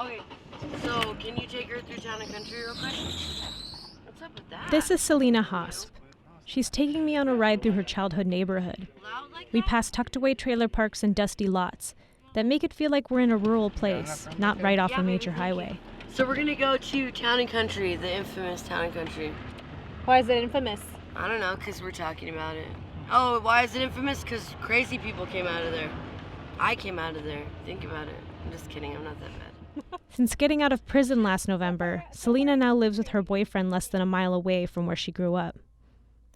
Okay, so can you take her through town and country real quick? What's up with that? This is Celina Hosp. She's taking me on a ride through her childhood neighborhood. Loud like We that? pass tucked away trailer parks and dusty lots that make it feel like we're in a rural place, not right off a major highway. So we're gonna go to town and country, the infamous town and country. Why is it infamous? I don't know, because we're talking about it. Oh, why is it infamous? Because crazy people came out of there. I came out of there. Think about it. I'm just kidding, I'm not that bad. Since getting out of prison last November, Celina now lives with her boyfriend less than a mile away from where she grew up.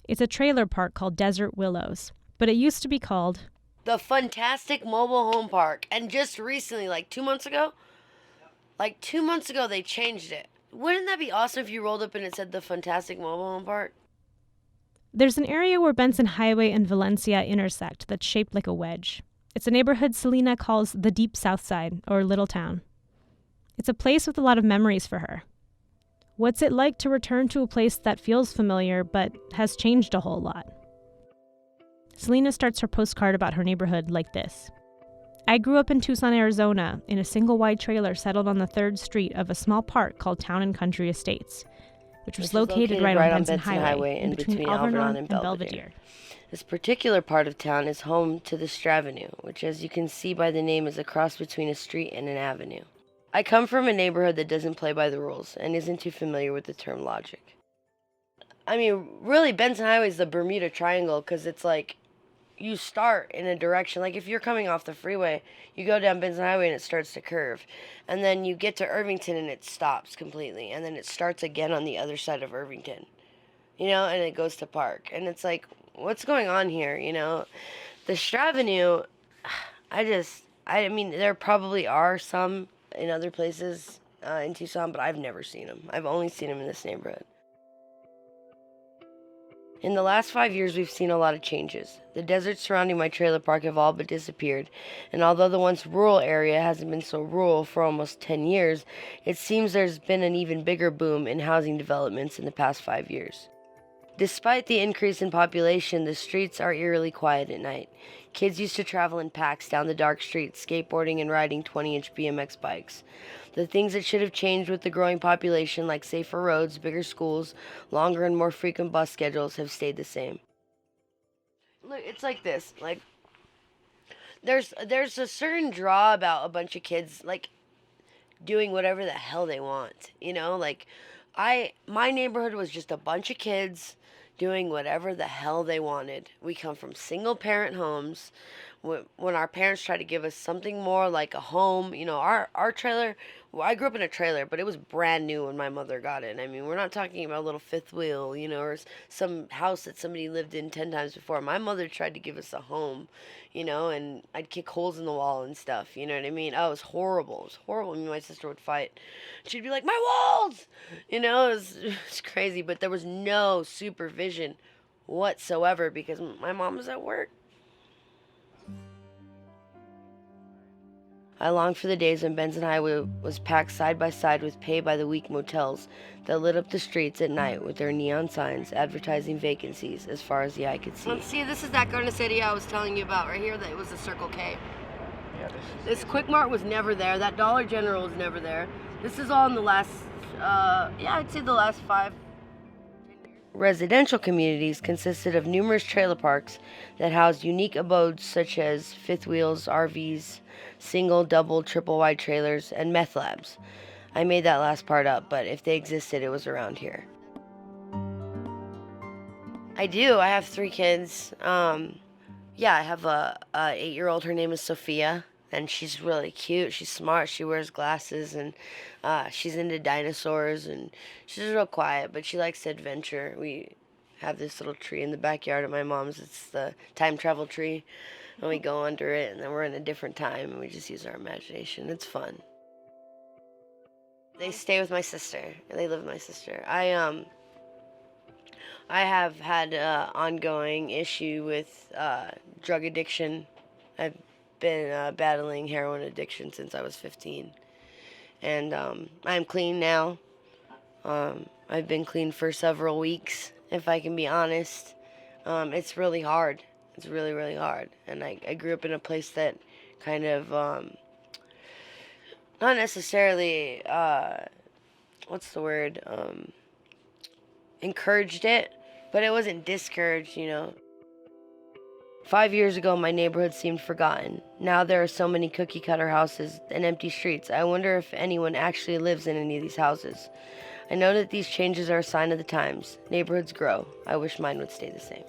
It's a trailer park called Desert Willows, but it used to be called The Fantastic Mobile Home Park. And just recently, like 2 months ago, they changed it. Wouldn't that be awesome if you rolled up and it said the Fantastic Mobile Home Park? There's an area where Benson Highway and Valencia intersect that's shaped like a wedge. It's a neighborhood Celina calls the Deep South Side, or Little Town. It's a place with a lot of memories for her. What's it like to return to a place that feels familiar but has changed a whole lot? Celina starts her postcard about her neighborhood like this. I grew up in Tucson, Arizona, in a single-wide trailer settled on the 3rd street of a small park called Town and Country Estates, which was located right on Benson Highway in between Alvernon and Belvedere. This particular part of town is home to the Stravenue, which, as you can see by the name, is a cross between a street and an avenue. I come from a neighborhood that doesn't play by the rules and isn't too familiar with the term logic. I mean, really, Benson Highway is the Bermuda Triangle because it's like you start in a direction. Like if you're coming off the freeway, you go down Benson Highway and it starts to curve. And then you get to Irvington and it stops completely. And then it starts again on the other side of Irvington, and it goes to Park. And it's like, what's going on here, The Stravenue, I mean, there probably are some in other places in Tucson, but I've never seen them. I've only seen them in this neighborhood. In the last 5 years, we've seen a lot of changes. The deserts surrounding my trailer park have all but disappeared, and although the once rural area hasn't been so rural for almost 10 years, it seems there's been an even bigger boom in housing developments in the past 5 years. Despite the increase in population, the streets are eerily quiet at night. Kids used to travel in packs down the dark streets, skateboarding and riding 20-inch BMX bikes. The things that should have changed with the growing population, like safer roads, bigger schools, longer and more frequent bus schedules, have stayed the same. Look, it's like this. Like, there's a certain draw about a bunch of kids, like, doing whatever the hell they want. My neighborhood was just a bunch of kids doing whatever the hell they wanted. We come from single-parent homes. When our parents tried to give us something more like a home, our trailer, well, I grew up in a trailer, but it was brand new when my mother got it. I mean, we're not talking about a little fifth wheel, or some house that somebody lived in 10 times before. My mother tried to give us a home, and I'd kick holes in the wall and stuff, you know what I mean? Oh, it was horrible. It was horrible. Me and my sister would fight. She'd be like, my walls! It was crazy, but there was no supervision whatsoever because my mom was at work. I long for the days when Benson Highway was packed side by side with pay-by-the-week motels that lit up the streets at night with their neon signs advertising vacancies as far as the eye could see. Let's see, this is that Garden City I was telling you about right here. That it was the Circle K. Yeah, this Quick Mart was never there. That Dollar General was never there. This is all in the last, I'd say the last 5. Residential communities consisted of numerous trailer parks that housed unique abodes such as fifth wheels, RVs, single, double, triple wide trailers, and meth labs. I made that last part up, but if they existed, it was around here. I do. I have 3 kids. I have a 8-year-old. Her name is Sophia, and she's really cute. She's smart. She wears glasses, and she's into dinosaurs, and she's real quiet, but she likes to adventure. We have this little tree in the backyard of my mom's. It's the time travel tree, and we go under it, and then we're in a different time, and we just use our imagination. It's fun. They stay with my sister. They live with my sister. I have had an ongoing issue with drug addiction. I've been battling heroin addiction since I was 15. And I'm clean now. I've been clean for several weeks, if I can be honest. It's really hard. It's really, really hard. And I grew up in a place that kind of, not necessarily, what's the word, encouraged it, but it wasn't discouraged, you know. 5 years ago, my neighborhood seemed forgotten. Now there are so many cookie cutter houses and empty streets. I wonder if anyone actually lives in any of these houses. I know that these changes are a sign of the times. Neighborhoods grow. I wish mine would stay the same.